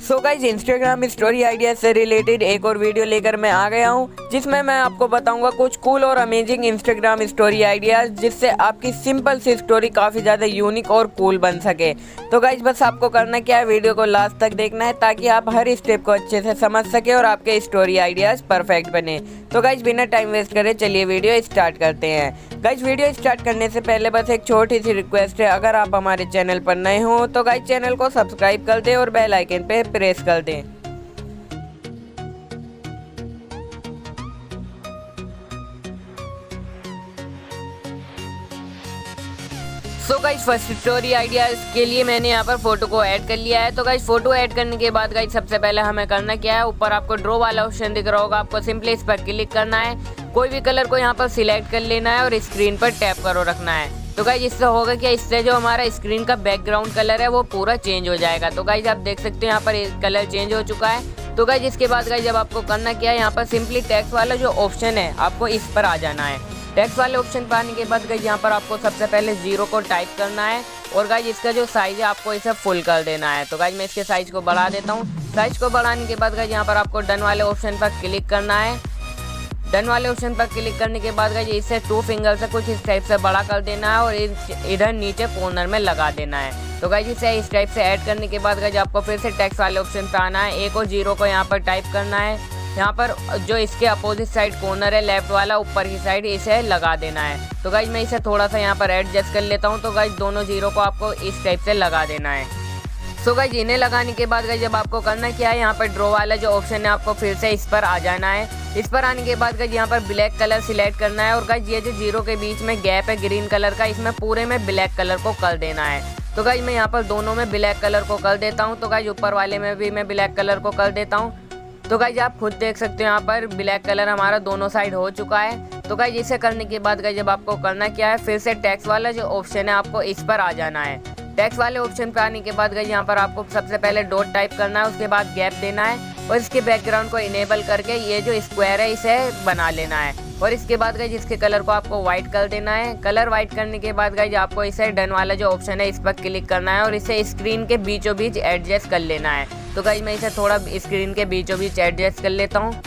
So guys, Instagram story idea से related एक और वीडियो लेकर मैं आ गया हूँ, जिसमें मैं आपको बताऊंगा कुछ कूल और अमेजिंग इंस्टाग्राम स्टोरी आइडियाज, जिससे आपकी सिंपल सी स्टोरी काफ़ी ज़्यादा यूनिक और कूल बन सके। तो गाइस, बस आपको करना क्या है, वीडियो को लास्ट तक देखना है ताकि आप हर स्टेप को अच्छे से समझ सके और आपके स्टोरी आइडियाज परफेक्ट बने। तो गाइस, बिना टाइम वेस्ट करे चलिए वीडियो स्टार्ट करते हैं। गाइस, वीडियो स्टार्ट करने से पहले बस एक छोटी सी रिक्वेस्ट है, अगर आप हमारे चैनल पर नए हो तो गाइस चैनल को सब्सक्राइब कर दें और बेल आइकन पे प्रेस कर दें। So guys, first story idea के लिए मैंने यहाँ पर फोटो को ऐड कर लिया है। तो गाइस, फोटो ऐड करने के बाद गाइस सबसे पहले हमें करना क्या है, ऊपर आपको ड्रॉ वाला ऑप्शन दिख रहा होगा, आपको सिंपली इस पर क्लिक करना है। कोई भी कलर को यहाँ पर सिलेक्ट कर लेना है और स्क्रीन पर टैप करो रखना है। तो गाइस, इससे होगा क्या, इससे जो हमारा स्क्रीन का बैकग्राउंड कलर है वो पूरा चेंज हो जाएगा। तो गाइस, आप देख सकते हो यहाँ पर कलर चेंज हो चुका है। तो गाइस, इसके बाद गाइस जब आपको करना क्या है, यहाँ पर सिंपली टेक्स्ट वाला जो ऑप्शन है आपको इस पर आ जाना है। टेक्स्ट वाले ऑप्शन पर आने के बाद गाइस यहाँ पर आपको सबसे पहले 0 को टाइप करना है और गाइस इसका जो साइज है आपको इसे फुल कर देना है। तो गाइस, मैं इसके साइज को बढ़ा देता हूँ। साइज को बढ़ाने के बाद गाइस यहाँ पर आपको डन वाले ऑप्शन पर क्लिक करना है। डन वाले ऑप्शन पर क्लिक करने के बाद गाइस इसे 2 फिंगर से कुछ इस टाइप से बड़ा कर देना है और इधर नीचे कॉर्नर में लगा देना है। तो गाइस, इसे इस टाइप से ऐड करने के बाद गाइस आपको फिर से टेक्स्ट वाले ऑप्शन पर आना है। 1 और 0 को यहाँ पर टाइप करना है। यहाँ पर जो इसके अपोजिट साइड कॉर्नर है लेफ्ट वाला ऊपर की साइड, इसे लगा देना है। तो गाइस, मैं इसे थोड़ा सा यहाँ पर एडजस्ट कर लेता हूँ। तो गाइस, दोनों 0 को आपको इस टाइप से लगा देना है। सो गाइस, इन्हें लगाने के बाद गाइस जब आपको करना क्या है, यहाँ पर ड्रॉ वाला जो ऑप्शन है आपको फिर से इस पर आ जाना है। इस पर आने के बाद गाइस यहाँ पर ब्लैक कलर सिलेक्ट करना है और गाइस ये जो 0 के बीच में गैप है ग्रीन कलर का, इसमें पूरे में ब्लैक कलर को कर देना है। तो गाइस, मैं यहाँ पर दोनों में ब्लैक कलर को कर देता हूँ। तो गाइस, ऊपर वाले में भी मैं ब्लैक कलर को कर देता हूँ। तो गाइस, आप खुद देख सकते हो यहाँ पर ब्लैक कलर हमारा दोनों साइड हो चुका है। तो गाइस, इसे करने के बाद गाइस जब आपको करना क्या है, फिर से टेक्स्ट वाला जो ऑप्शन है आपको इस पर आ जाना है। टेक्स्ट वाले ऑप्शन पर आने के बाद गाइस यहाँ पर आपको सबसे पहले डॉट टाइप करना है, उसके बाद गैप देना है और इसके बैकग्राउंड को इनेबल करके ये जो स्क्वायर है इसे बना लेना है। और इसके बाद गाइस इसके कलर को आपको व्हाइट कर देना है। कलर व्हाइट करने के बाद गाइस आपको इसे डन वाला जो ऑप्शन है इस पर क्लिक करना है और इसे स्क्रीन के बीचों बीच एडजस्ट कर लेना है। तो गाइस, मैं इसे थोड़ा स्क्रीन के बीचों बीच एडजस्ट कर लेता हूँ।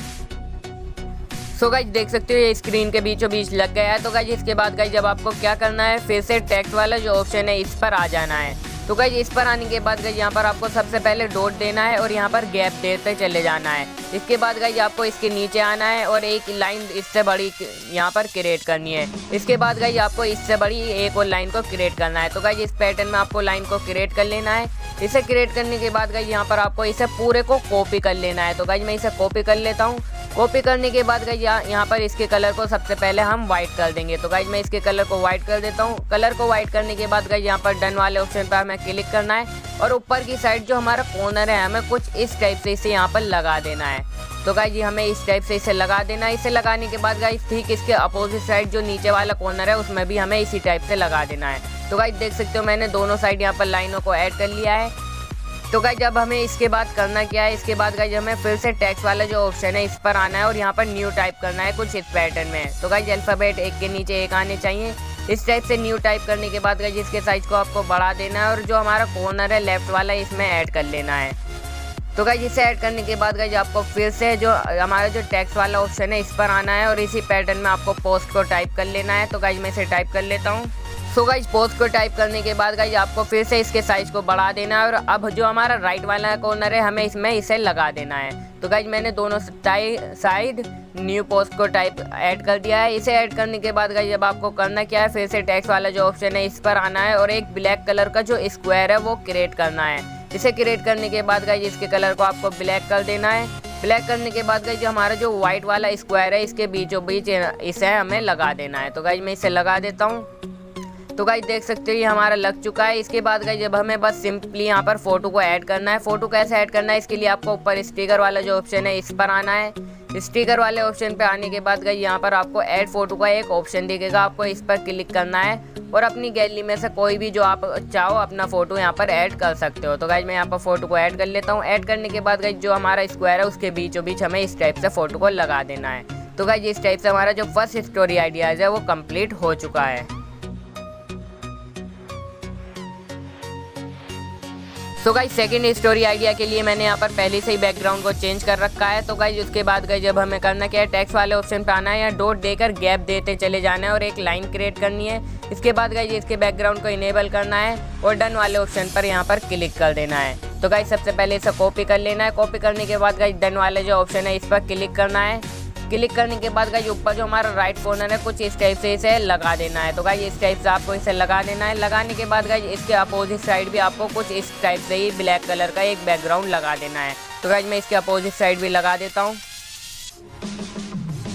सो गाइस, देख सकते हो ये स्क्रीन के बीचों बीच लग गया है। तो गाइस, इसके बाद गाइस जब आपको क्या करना है, फिर से टेक्स्ट वाला जो ऑप्शन है इस पर आ जाना है। तो गाइस, इस पर आने के बाद गाइस यहाँ पर आपको सबसे पहले डॉट देना है और यहाँ पर गैप देते चले जाना है। इसके बाद गाइस आपको इसके नीचे आना है और एक लाइन इससे बड़ी यहाँ पर क्रिएट करनी है। इसके बाद गाइस आपको इससे बड़ी एक और लाइन को क्रिएट करना है। तो गाइस, इस पैटर्न में आपको लाइन को क्रिएट कर लेना है। इसे क्रिएट करने के बाद गाइस यहाँ पर आपको इसे पूरे को कॉपी कर लेना है। तो गाइस, मैं इसे कॉपी कर लेता हूँ। कॉपी करने के बाद गाइस यहाँ पर इसके कलर को सबसे पहले हम व्हाइट कर देंगे। तो गाइस, मैं इसके कलर को व्हाइट कर देता हूँ। कलर को व्हाइट करने के बाद गाइस यहाँ पर डन वाले ऑप्शन पर हमें क्लिक करना है और ऊपर की साइड जो हमारा कॉर्नर है हमें कुछ इस टाइप से इसे यहाँ पर लगा देना है। तो गाइस, ये हमें इस टाइप से इसे लगा देना है। इसे लगाने के बाद गाइस ठीक इसके अपोजिट साइड जो नीचे वाला कॉर्नर है उसमें भी हमें इसी टाइप से लगा देना है। तो गाइस, देख सकते हो मैंने दोनों साइड यहाँ पर लाइनों को ऐड कर लिया है। तो गाइस, जब हमें इसके बाद करना क्या है, इसके बाद गाइस हमें फिर से टेक्स्ट वाला जो ऑप्शन है इस पर आना है और यहाँ पर न्यू टाइप करना है कुछ इस पैटर्न में। तो गाइस, अल्फाबेट एक के नीचे एक आने चाहिए। इस टाइप से न्यू टाइप करने के बाद गाइस इसके साइज को आपको बढ़ा देना है और जो हमारा कॉर्नर है लेफ्ट वाला इसमें ऐड कर लेना है। तो गाइस, इसे ऐड करने के बाद गाइस आपको फिर से जो हमारा जो टेक्स्ट वाला ऑप्शन है इस पर आना है और इसी पैटर्न में आपको पोस्ट को टाइप कर लेना है। तो गाइस, मैं इसे टाइप कर लेता हूँ। सो गाइस, पोस्ट को टाइप करने के बाद गाइस आपको फिर से इसके साइज को बढ़ा देना है और अब जो हमारा राइट वाला कॉर्नर है हमें इसमें इसे लगा देना है। तो गाइस, मैंने दोनों साइड न्यू पोस्ट को टाइप ऐड कर दिया है। इसे ऐड करने के बाद गाइस जब आपको करना क्या है, फिर से टेक्स्ट वाला जो ऑप्शन है इस पर आना है और एक ब्लैक कलर का जो स्क्वायर है वो क्रिएट करना है। इसे क्रिएट करने के बाद गाइस इसके कलर को आपको ब्लैक कर देना है। ब्लैक करने के बाद गाइस जो हमारा जो व्हाइट वाला स्क्वायर है इसके बीचों बीच इसे हमें लगा देना है। तो गाइस, मैं इसे लगा देता हूँ। तो गाइस, देख सकते हो ये हमारा लग चुका है। इसके बाद गाइस जब हमें बस सिंपली यहाँ पर फोटो को ऐड करना है। फोटो कैसे ऐड करना है, इसके लिए आपको ऊपर स्टिकर वाला जो ऑप्शन है इस पर आना है। स्टिकर वाले ऑप्शन पे आने के बाद गाइस यहाँ पर आपको ऐड फोटो का एक ऑप्शन दिखेगा, आपको इस पर क्लिक करना है और अपनी गैलरी में से कोई भी जो आप चाहो अपना फोटो यहाँ पर ऐड कर सकते हो। तो गाइस, मैं यहाँ पर फोटो को ऐड कर लेता हूँ। ऐड करने के बाद गाइस जो हमारा स्क्वायर है उसके बीचों बीच हमें इस टाइप से फोटो को लगा देना है। तो गाइस, इस टाइप से हमारा जो फर्स्ट स्टोरी आइडियाज है वो कंप्लीट हो चुका है। So guys second story idea के लिए मैंने यहाँ पर पहले से ही बैकग्राउंड को चेंज कर रखा है। तो गाइस उसके बाद गाइस जब हमें करना क्या है, टेक्स्ट वाले ऑप्शन पे आना है या डॉट देकर गैप देते चले जाना है और एक लाइन क्रिएट करनी है। इसके बाद गाइस इसके बैकग्राउंड को इनेबल करना है और डन वाले ऑप्शन पर यहाँ पर क्लिक कर देना है। तो गाइस सबसे पहले इसे कॉपी कर लेना है। कॉपी करने के बाद गाइस डन वाले जो ऑप्शन है इस पर क्लिक करना है। क्लिक करने के बाद गाइस ऊपर जो हमारा राइट कॉर्नर है कुछ इस टाइप से इसे लगा देना है। तो गाइस इस टाइप से आपको इसे लगा देना है। लगाने के बाद गाइस इसके अपोजिट साइड भी आपको कुछ इस टाइप से ही ब्लैक कलर का एक बैकग्राउंड लगा देना है। तो गाइस मैं इसके अपोजिट साइड भी लगा देता हूँ।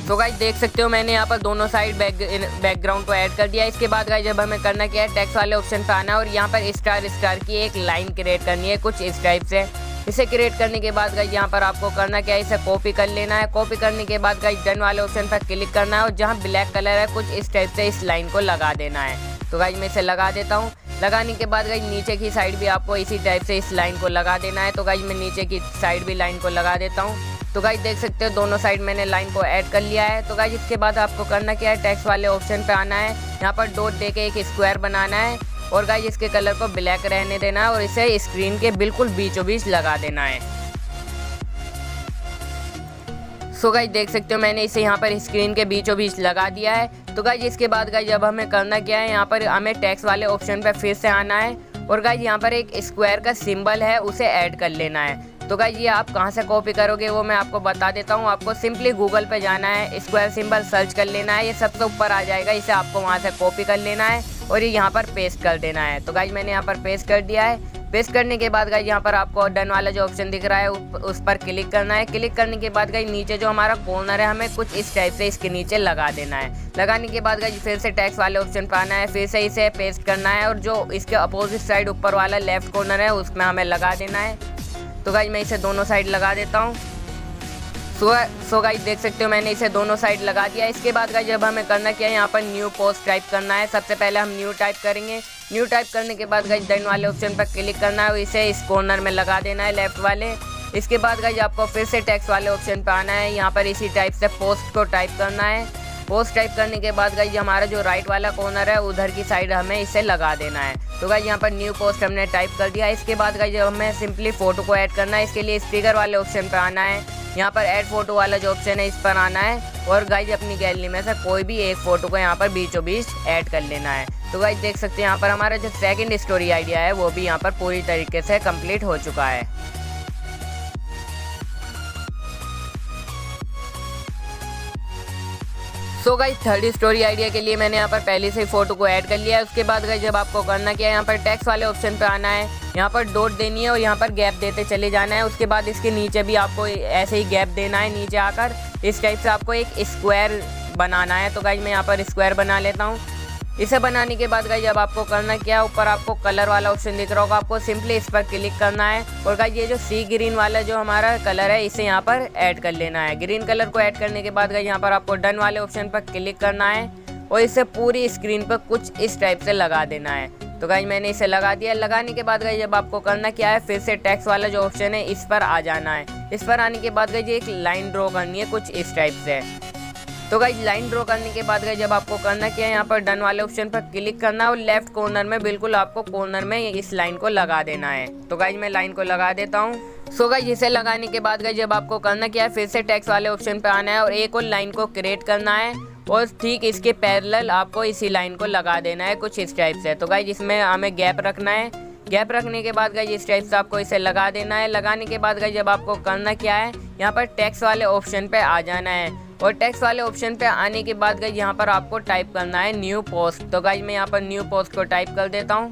तो गाइस देख सकते हो मैंने यहाँ पर दोनों साइड बैकग्राउंड को ऐड कर दिया। इसके बाद गाइस जब हमें करना क्या है, टेक्स्ट वाले ऑप्शन पे आना है और यहाँ पर स्टार स्टार की एक लाइन क्रिएट करनी है कुछ इस टाइप से। इसे क्रिएट करने के बाद गाइस यहाँ पर आपको करना क्या है, इसे कॉपी कर लेना है। कॉपी करने के बाद गाइस डन वाले ऑप्शन पर क्लिक करना है और जहाँ ब्लैक कलर है कुछ इस टाइप से इस लाइन को लगा देना है। तो गाइस मैं इसे लगा देता हूँ। लगाने के बाद गाइस नीचे की साइड भी आपको इसी टाइप से इस लाइन को लगा देना है। तो गाइस मैं नीचे की साइड भी लाइन को लगा देता हूँ। तो गाइस देख सकते हो दोनों साइड मैंने लाइन को ऐड कर लिया है। तो गाइस इसके बाद आपको करना क्या है, टेक्स्ट वाले ऑप्शन पे आना है, यहाँ पर डॉट देके एक स्क्वायर बनाना है और गाइस इसके कलर को ब्लैक रहने देना है और इसे स्क्रीन के बिल्कुल बीचों बीच लगा देना है। सो गाइस देख सकते हो मैंने इसे यहाँ पर स्क्रीन के बीचों बीच लगा दिया है। तो गाइस इसके बाद गाइस जब हमें करना क्या है, यहाँ पर हमें टेक्स्ट वाले ऑप्शन पर फिर से आना है और गाइस यहाँ पर एक स्क्वायर का सिंबल है उसे ऐड कर लेना है। तो गाइस ये आप कहाँ से कॉपी करोगे वो मैं आपको बता देता हूँ। आपको सिंपली गूगल पे जाना है, स्क्वायर सिंबल सर्च कर लेना है, ये सबसे ऊपर आ जाएगा। इसे आपको वहाँ से कॉपी कर लेना है और ये यहाँ पर पेस्ट कर देना है। तो गाइस मैंने यहाँ पर पेस्ट कर दिया है। पेस्ट करने के बाद गाइस यहाँ पर आपको डन वाला जो ऑप्शन दिख रहा है उस पर क्लिक करना है। क्लिक करने के बाद गाइस नीचे जो हमारा कॉर्नर है हमें कुछ इस टाइप से इसके नीचे लगा देना है। लगाने के बाद गाइस फिर से टेक्स्ट वाले ऑप्शन पर आना है, फिर से इसे पेस्ट करना है और जो इसके अपोजिट साइड ऊपर वाला लेफ्ट कॉर्नर है उसमें हमें लगा देना है। तो गाइस मैं इसे दोनों साइड लगा देता हूँ। सो गाइस देख सकते हो मैंने इसे दोनों साइड लगा दिया। इसके बाद गाइस जब हमें करना क्या है, यहाँ पर न्यू पोस्ट टाइप करना है। सबसे पहले हम न्यू टाइप करेंगे। न्यू टाइप करने के बाद गाइस डन वाले ऑप्शन पर क्लिक करना है और इसे इस कॉर्नर में लगा देना है लेफ्ट वाले। इसके बाद गाइस आपको फिर से टेक्स्ट वाले ऑप्शन पर आना है, यहाँ पर इसी टाइप से पोस्ट को टाइप करना है। पोस्ट टाइप करने के बाद गाइस हमारा जो राइट वाला कॉर्नर है उधर की साइड हमें इसे लगा देना है। तो गाइस यहाँ पर न्यू पोस्ट हमने टाइप कर दिया। इसके बाद गाइस हमें सिंपली फोटो को ऐड करना है। इसके लिए स्पीकर वाले ऑप्शन पर आना है, यहाँ पर ऐड फोटो वाला जो ऑप्शन है इस पर आना है और गाइस अपनी गैलरी में से कोई भी एक फोटो को यहाँ पर बीचों बीच ऐड कर लेना है। तो गाइस देख सकते हैं यहाँ पर हमारा जो सेकंड स्टोरी आइडिया है वो भी यहाँ पर पूरी तरीके से कंप्लीट हो चुका है। So guys third story idea के लिए मैंने यहाँ पर पहले से ही फोटो को ऐड कर लिया है। उसके बाद गाइस जब आपको करना क्या है, यहाँ पर टेक्स्ट वाले ऑप्शन पे आना है, यहाँ पर डॉट देनी है और यहाँ पर गैप देते चले जाना है। उसके बाद इसके नीचे भी आपको ऐसे ही गैप देना है। नीचे आकर इस टाइप से आपको एक स्क्वायर बनाना है। तो गाइस मैं यहाँ पर स्क्वायर बना लेता हूँ। इसे बनाने के बाद गाइस जब आपको करना क्या है, ऊपर आपको कलर वाला ऑप्शन दिख रहा होगा, आपको सिंपली इस पर क्लिक करना है और गाइस ये जो सी ग्रीन वाला जो हमारा कलर है इसे यहाँ पर ऐड कर लेना है। ग्रीन कलर को ऐड करने के बाद गाइस यहाँ पर आपको डन वाले ऑप्शन पर क्लिक करना है और इसे पूरी स्क्रीन पर कुछ इस टाइप से लगा देना है। तो गाइस मैंने इसे लगा दिया। लगाने के बाद गाइस जब आपको करना क्या है, फिर से टेक्स्ट वाला जो ऑप्शन है इस पर आ जाना है। इस पर आने के बाद गाइस एक लाइन ड्रॉ करनी है कुछ इस टाइप से। तो गाइस लाइन ड्रॉ करने के बाद गाइस जब आपको करना क्या है, यहाँ पर डन वाले ऑप्शन पर क्लिक करना है और लेफ्ट कॉर्नर में बिल्कुल आपको कॉर्नर में इस लाइन को लगा देना है। तो गाइस मैं लाइन को लगा देता हूँ। सो गाइस इसे लगाने के बाद गाइस जब आपको करना क्या है, फिर से टेक्स्ट वाले ऑप्शन पे आना है और एक और लाइन को क्रिएट करना है और ठीक इसके पैरेलल आपको इसी लाइन को लगा देना है कुछ इस टाइप से। तो गाइस इसमें हमें गैप रखना है। गैप रखने के बाद गाइस इस टाइप से आपको इसे लगा देना है। लगाने के बाद गाइस जब आपको करना क्या है, यहाँ पर टेक्स्ट वाले ऑप्शन पे आ जाना है और टेक्स्ट वाले ऑप्शन पे आने के बाद गाइस यहाँ पर आपको टाइप करना है न्यू पोस्ट। तो गाइस मैं यहाँ पर न्यू पोस्ट को टाइप कर देता हूँ।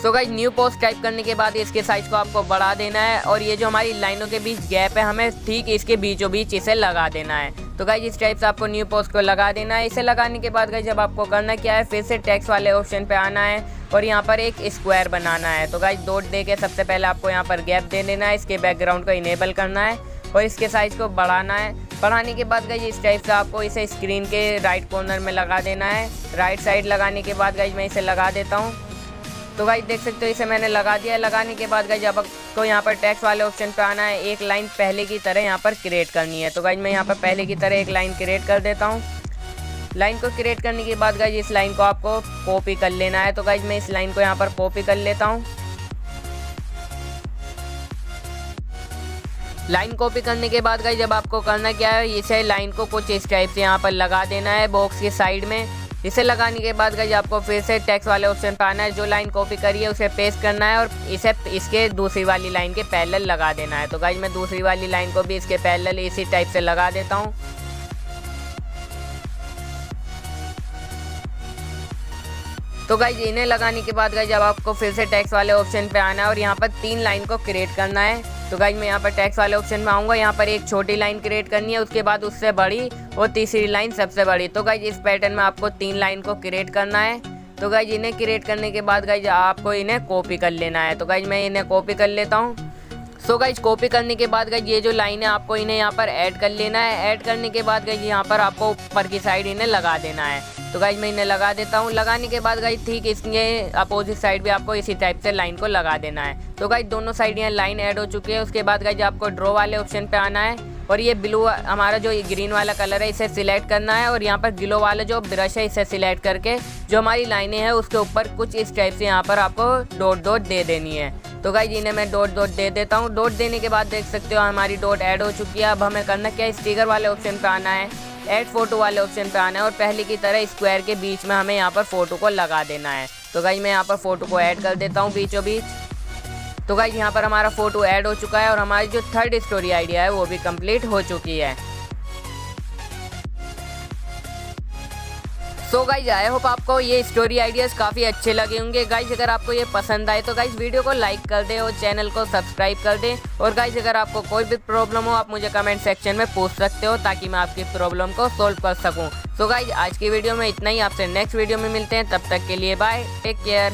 So guys new post type करने के बाद इसके साइज को आपको बढ़ा देना है और ये जो हमारी लाइनों के बीच गैप है हमें ठीक इसके बीचों बीच इसे लगा देना है। तो गाइस इस टाइप से आपको न्यू पोस्ट को लगा देना है। इसे लगाने के बाद गाइस जब आपको करना क्या है, फिर से टेक्स्ट वाले ऑप्शन पे आना है और यहाँ पर एक स्क्वायर बनाना है। तो गाइस डॉट दे के सबसे पहले आपको यहाँ पर गैप दे देना है, इसके बैकग्राउंड को इनेबल करना है और इसके साइज को बढ़ाना है। बढ़ाने के बाद गाइस इस टाइप से आपको इसे स्क्रीन के राइट कॉर्नर में लगा देना है। राइट साइड लगाने के बाद गाइस मैं इसे लगा देता हूँ। तो गाइस देख सकते हो इसे मैंने लगा दिया है। लगाने के बाद गाइस जब आपको यहाँ पर टेक्स्ट वाले ऑप्शन पे आना है, एक लाइन पहले की तरह यहाँ पर क्रिएट करनी है। तो गाइस मैं यहाँ पर पहले की तरह एक लाइन क्रिएट कर देता हूँ। लाइन को क्रिएट करने के बाद गाइज इस लाइन को आपको कॉपी कर लेना है। तो गाइज मैं इस लाइन को यहाँ पर कॉपी कर लेता हूँ। लाइन कॉपी करने के बाद गाइज जब आपको करना क्या है, इसे लाइन को कुछ इस टाइप से यहाँ पर लगा देना है बॉक्स के साइड में। इसे लगाने के बाद गाइज आपको फिर से टेक्स्ट वाले ऑप्शन पर आना है, जो लाइन कॉपी करी है उसे पेस्ट करना है और इसे इसके दूसरी वाली लाइन के पैरेलल लगा देना है। तो गाइज मैं दूसरी वाली लाइन को भी इसके पैरेलल इसी टाइप से लगा देता हूँ। तो गाइज इन्हें लगाने के बाद गाइज अब आपको फिर से टेक्स्ट वाले ऑप्शन पे आना है और यहाँ पर 3 लाइन को क्रिएट करना है। तो गाइज मैं यहाँ पर टेक्स्ट वाले ऑप्शन में आऊँगा, यहाँ पर एक छोटी लाइन क्रिएट करनी है, उसके बाद उससे बड़ी और तीसरी लाइन सबसे बड़ी। तो गाइज इस पैटर्न में आपको 3 लाइन को क्रिएट करना है। तो गाइज इन्हें क्रिएट करने के बाद गाइज आपको इन्हें कॉपी कर लेना है। तो गाइज मैं इन्हें कॉपी कर लेता हूँ। सो गाइज कॉपी करने के बाद गाइज ये जो लाइन है आपको इन्हें यहाँ पर ऐड कर लेना है। ऐड करने के बाद गाइज यहाँ पर आपको ऊपर की साइड इन्हें लगा देना है। तो गाइज मैं इन्हें लगा देता हूँ। लगाने के बाद गाइज ठीक इसके अपोजिट साइड भी आपको इसी टाइप से लाइन को लगा देना है। तो गाइज दोनों साइड यहाँ लाइन ऐड हो चुकी है। उसके बाद गाइज आपको ड्रॉ वाले ऑप्शन पे आना है और ये ब्लू हमारा जो ग्रीन वाला कलर है इसे सिलेक्ट करना है और यहाँ पर ग्लो वाला जो ब्रश है इसे सिलेक्ट करके जो हमारी लाइनें हैं उसके ऊपर कुछ इस टाइप से यहाँ पर आपको डॉट डॉट दे देनी है। तो गाइज इन्हें मैं डॉट डॉट दे देता हूँ। डॉट देने के बाद देख सकते हो हमारी डॉट ऐड हो चुकी है। अब हमें करना क्या है, स्टिकर वाले ऑप्शन पे आना है, ऐड फोटो वाले ऑप्शन पे आना है और पहले की तरह स्क्वायर के बीच में हमें यहाँ पर फोटो को लगा देना है। तो गाइज मैं यहाँ पर फोटो को ऐड कर देता हूँ बीचों बीच। तो गाइज यहाँ पर हमारा फोटो ऐड हो चुका है और हमारी जो थर्ड स्टोरी आइडिया है वो भी कंप्लीट हो चुकी है। सो गाइज आई होप आपको ये स्टोरी आइडियाज़ काफ़ी अच्छे लगे होंगे। गाइज अगर आपको ये पसंद आए तो गाइज वीडियो को लाइक कर दें और चैनल को सब्सक्राइब कर दें। और गाइज अगर आपको कोई भी प्रॉब्लम हो आप मुझे कमेंट सेक्शन में पूछ सकते हो ताकि मैं आपकी प्रॉब्लम को सोल्व कर सकूं। सो गाइज आज की वीडियो में इतना ही। आपसे नेक्स्ट वीडियो में मिलते हैं, तब तक के लिए बाय, टेक केयर।